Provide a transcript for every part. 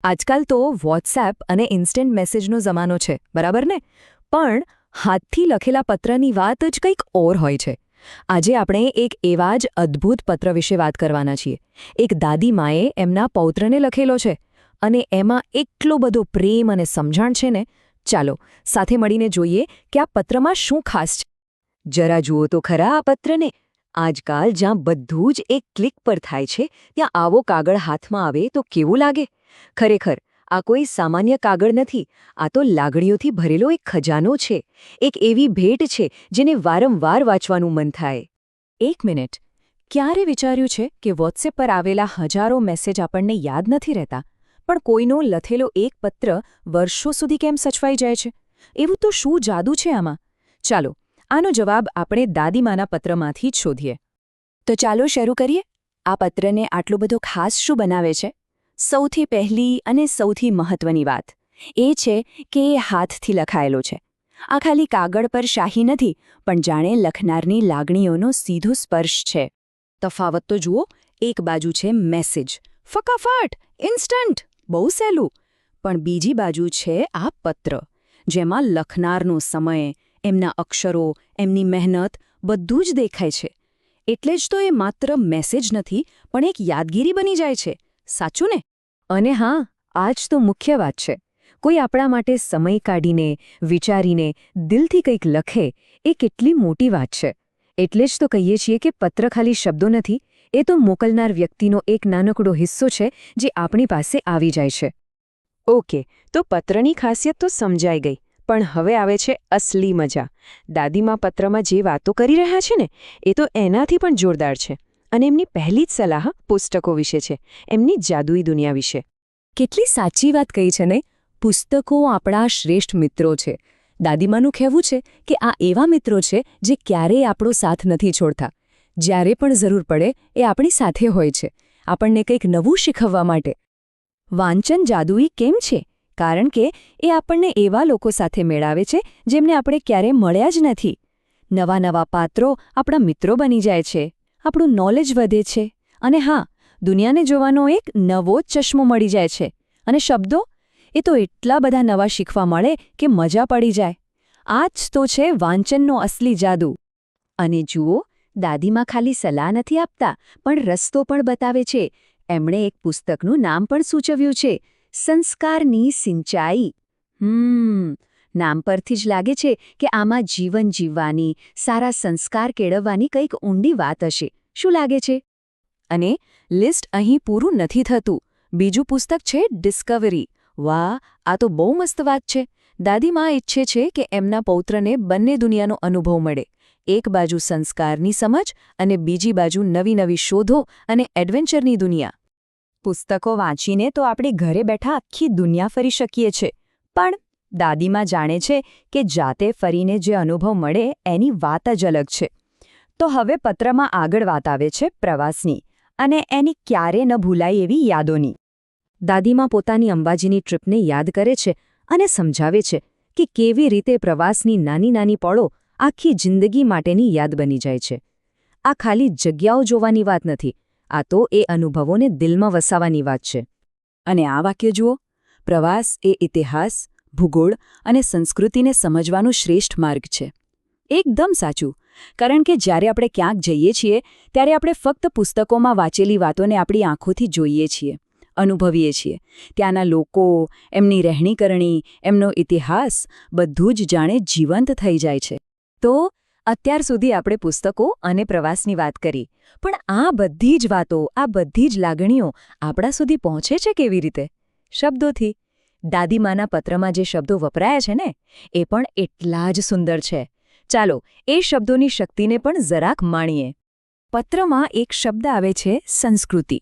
આજકાલ તો વોટ્સએપ અને ઇન્સ્ટન્ટ મેસેજનો જમાનો છે, બરાબર ને? પણ હાથથી લખેલા પત્રની વાત જ કંઈક ઓર હોય છે. આજે આપણે એક એવા જ અદ્ભુત પત્ર વિશે વાત કરવાના છીએ. એક દાદીમાએ એમના પૌત્રને લખેલો છે અને એમાં એટલો બધો પ્રેમ અને સમજણ છે ને. ચાલો સાથે મળીને જોઈએ કે આ પત્રમાં શું ખાસ છે. જરા જુઓ તો ખરા આ પત્રને. આજકાલ જ્યાં બધું જ એક ક્લિક પર થાય છે, ત્યાં આવો કાગળ હાથમાં આવે તો કેવું લાગે? ખરેખર આ કોઈ સામાન્ય કાગળ નથી. આ તો લાગણીઓથી ભરેલો એક ખજાનો છે. એક એવી ભેટ છે જેને વારંવાર વાંચવાનું મન થાય. એક મિનિટ, ક્યારે વિચાર્યું છે કે વોટ્સએપ પર આવેલા હજારો મેસેજ આપણને યાદ નથી રહેતા, પણ કોઈનો લખેલો એક પત્ર વર્ષો સુધી કેમ સચવાઈ જાય છે? એવું તો શું જાદુ છે આમાં? ચાલો આનો જવાબ આપણે દાદીમાના પત્રમાંથી જ શોધીએ. તો ચાલો શરૂ કરીએ. આ પત્રને આટલો બધો ખાસ શું બનાવે છે? સૌથી પહેલી અને સૌથી મહત્વની વાત એ છે કે એ હાથથી લખાયેલો છે. આ ખાલી કાગળ પર શાહી નથી, પણ જાણે લખનારની લાગણીઓનો સીધો સ્પર્શ છે. તફાવત તો જુઓ. એક બાજુ છે મેસેજ, ફટાફટ, ઇન્સ્ટન્ટ, બહુ સહેલું. પણ બીજી બાજુ છે આ પત્ર, જેમાં લખનારનો સમય, એમના અક્ષરો, એમની મહેનત બધું જ દેખાય છે. એટલે જ તો એ માત્ર મેસેજ નથી, પણ એક યાદગીરી બની જાય છે. સાચું ને? અને હા, આ જ તો મુખ્ય વાત છે. કોઈ આપણા માટે સમય કાઢીને, વિચારીને, દિલથી કંઈક લખે, એ કેટલી મોટી વાત છે. એટલે જ તો કહીએ છીએ કે પત્ર ખાલી શબ્દો નથી, એ તો મોકલનાર વ્યક્તિનો એક નાનકડો હિસ્સો છે જે આપણી પાસે આવી જાય છે. ઓકે, તો પત્રની ખાસિયત તો સમજાઈ ગઈ. પણ હવે આવે છે અસલી મજા. દાદીમા પત્રમાં જે વાતો કરી રહ્યા છે ને, એ તો એનાથી પણ જોરદાર છે. અને એમની પહેલી જ સલાહ પુસ્તકો વિશે છે, એમની જાદુઈ દુનિયા વિશે. કેટલી સાચી વાત કહી છે ને? પુસ્તકો આપણા શ્રેષ્ઠ મિત્રો છે. દાદીમાનું કહેવું છે કે આ એવા મિત્રો છે જે ક્યારેય આપણો સાથ નથી છોડતા. જ્યારે પણ જરૂર પડે એ આપણી સાથે હોય છે, આપણને કંઈક નવું શીખવવા માટે. વાંચન જાદુઈ કેમ છે? કારણ કે એ આપણને એવા લોકો સાથે મેળાવે છે જેમને આપણે ક્યારેય મળ્યા જ નથી. નવા નવા પાત્રો આપણા મિત્રો બની જાય છે, આપણું નોલેજ વધે છે, અને હા, દુનિયાને જોવાનો એક નવો ચશ્મો મળી જાય છે. અને શબ્દો? એ તો એટલા બધા નવા શીખવા મળે કે મજા પડી જાય. આ જ તો છે વાંચનનો અસલી જાદુ. અને જુઓ, દાદીમાં ખાલી સલાહ નથી આપતા, પણ રસ્તો પણ બતાવે છે. એમણે એક પુસ્તકનું નામ પણ સૂચવ્યું છે, સંસ્કારની સિંચાઈ. નામ પરથી જ લાગે છે કે આમાં જીવન જીવવાની, સારા સંસ્કાર કેળવવાની કંઈક ઊંડી વાત હશે. શું લાગે છે? અને લિસ્ટ અહીં પૂરું નથી થતું. બીજું પુસ્તક છે ડિસ્કવરી. વાહ, આ તો બહુ મસ્ત વાત છે. દાદીમા ઈચ્છે છે કે એમના પૌત્રને બંને દુનિયાનો અનુભવ મળે. એક બાજુ સંસ્કારની સમજ અને બીજી બાજુ નવી નવી શોધો અને એડવેન્ચરની દુનિયા. પુસ્તકો વાંચીને તો આપણે ઘરે બેઠા આખી દુનિયા ફરી શકીએ છીએ, પણ દાદીમા જાણે છે કે જાતે ફરીને જે અનુભવ મળે એની વાત જ અલગ છે. તો હવે પત્રમાં આગળ વાત આવે છે પ્રવાસની, અને એની ક્યારે ન ભૂલાય એવી યાદોની. દાદીમા પોતાની અંબાજીની ટ્રીપને યાદ કરે છે અને સમજાવે છે કે કેવી રીતે પ્રવાસની નાની નાની પળો આખી જિંદગી માટેની યાદ બની જાય છે. આ ખાલી જગ્યાઓ જોવાની વાત નથી, આ તો એ અનુભવોને દિલમાં વસાવવાની વાત છે. અને આ વાક્ય જુઓ, પ્રવાસ એ ઇતિહાસ, ભૂગોળ અને સંસ્કૃતિને સમજવાનો શ્રેષ્ઠ માર્ગ છે. એકદમ સાચું. કારણ કે જ્યારે આપણે ક્યાંક જઈએ છીએ ત્યારે આપણે ફક્ત પુસ્તકોમાં વાંચેલી વાતોને આપણી આંખોથી જોઈએ છીએ, અનુભવીએ છીએ. ત્યાંના લોકો, એમની રહેણીકરણી, એમનો ઇતિહાસ બધું જ જાણે જીવંત થઈ જાય છે. તો અત્યાર સુધી આપણે પુસ્તકો અને પ્રવાસની વાત કરી, પણ આ બધી જ વાતો, આ બધી જ લાગણીઓ આપણા સુધી પહોંચે છે કેવી રીતે? શબ્દોથી. દાદીમાના પત્રમાં જે શબ્દો વપરાયા છે ને, એ પણ એટલા જ સુંદર છે. ચાલો એ શબ્દોની શક્તિને પણ જરાક માણીએ. પત્રમાં એક શબ્દ આવે છે સંસ્કૃતિ.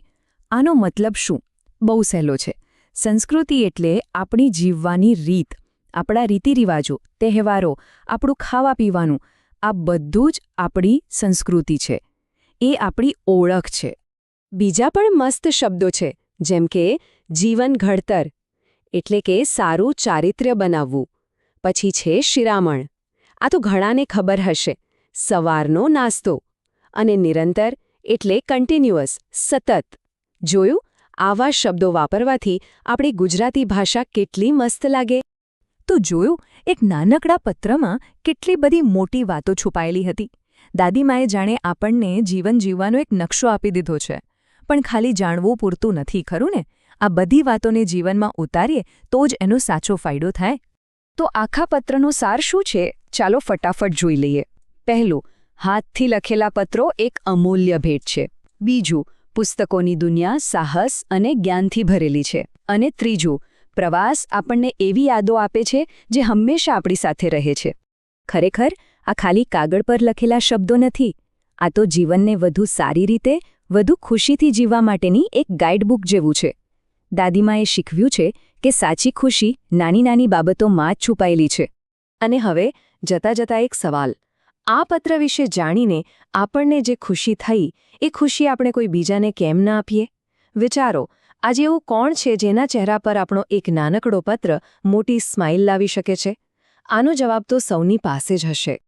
આનો મતલબ શું? બહુ સહેલો છે. સંસ્કૃતિ એટલે આપણી જીવવાની રીત, આપણા રીતિરિવાજો, તહેવારો, આપણું ખાવા પીવાનું, આ બધું જ આપણી સંસ્કૃતિ છે. એ આપણી ઓળખ છે. બીજા પણ મસ્ત શબ્દો છે, જેમ કે જીવન ઘડતર, એટલે કે સારું ચારિત્ર્ય બનાવવું. પછી છે શિરામણ. આ તો ઘણાને ખબર હશે, સવારનો નાસ્તો. અને નિરંતર એટલે કન્ટિન્યુઅસ, સતત. જોયું? આવા શબ્દો વાપરવાથી આપણી ગુજરાતી ભાષા કેટલી મસ્ત લાગે. તો જોયું, એક નાનકડા પત્રમાં કેટલી બધી મોટી વાતો છુપાયેલી હતી. દાદીમાએ જાણે આપણને જીવન જીવવાનો એક નકશો આપી દીધો છે. પણ ખાલી જાણવું પૂરતું નથી, ખરું ને? આ બધી વાતોને જીવનમાં ઉતારીએ તો જ એનો સાચો ફાયદો થાય. તો આખા પત્રનો સાર શું છે? ચાલો ફટાફટ જોઈ લઈએ. પહેલું, હાથથી લખેલા પત્રો એક અમૂલ્ય ભેટ છે. બીજું, પુસ્તકોની દુનિયા સાહસ અને જ્ઞાનથી ભરેલી છે. અને ત્રીજું, પ્રવાસ આપણને એવી યાદો આપે છે જે હંમેશા આપણી સાથે રહે છે. ખરેખર આ ખાલી કાગળ પર લખેલા શબ્દો નથી. આ તો જીવનને વધુ સારી રીતે, વધુ ખુશીથી જીવવા માટેની એક ગાઈડબુક જેવું છે. દાદીમાએ શીખવ્યું છે કે સાચી ખુશી નાની નાની બાબતોમાં જ છુપાયેલી છે. અને હવે જતાં જતાં એક સવાલ. આ પત્ર વિશે જાણીને આપણને જે ખુશી થઈ, એ ખુશી આપણે કોઈ બીજાને કેમ ના આપીએ? વિચારો, આજે એવું કોણ છે જેના ચહેરા પર આપણો એક નાનકડો પત્ર મોટી સ્માઇલ લાવી શકે છે? આનો જવાબ તો સૌની પાસે જ હશે.